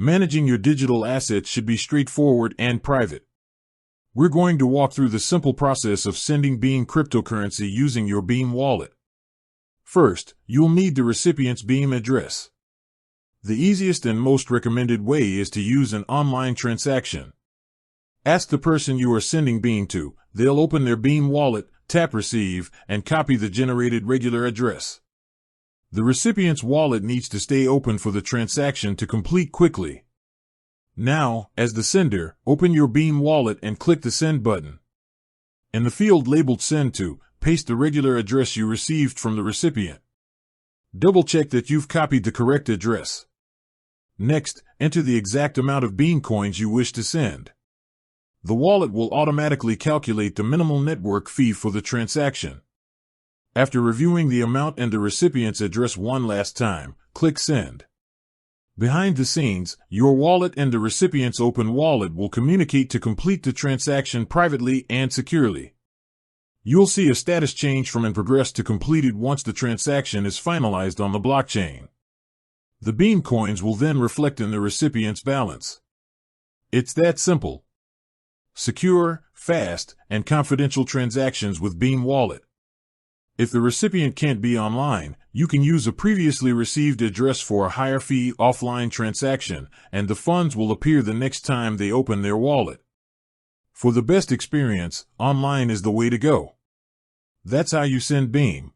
Managing your digital assets should be straightforward and private. We're going to walk through the simple process of sending Beam cryptocurrency using your Beam wallet. First, you'll need the recipient's Beam address. The easiest and most recommended way is to use an online transaction. Ask the person you are sending Beam to. They'll open their Beam wallet, tap Receive, and copy the generated regular address. The recipient's wallet needs to stay open for the transaction to complete quickly. Now, as the sender, open your Beam wallet and click the Send button. In the field labeled Send To, paste the regular address you received from the recipient. Double-check that you've copied the correct address. Next, enter the exact amount of Beam coins you wish to send. The wallet will automatically calculate the minimal network fee for the transaction. After reviewing the amount and the recipient's address one last time, click Send. Behind the scenes, your wallet and the recipient's open wallet will communicate to complete the transaction privately and securely. You'll see a status change from in progress to completed once the transaction is finalized on the blockchain. The Beam coins will then reflect in the recipient's balance. It's that simple. Secure, fast, and confidential transactions with Beam Wallet. If the recipient can't be online, you can use a previously received address for a higher fee offline transaction, and the funds will appear the next time they open their wallet. For the best experience, online is the way to go. That's how you send Beam.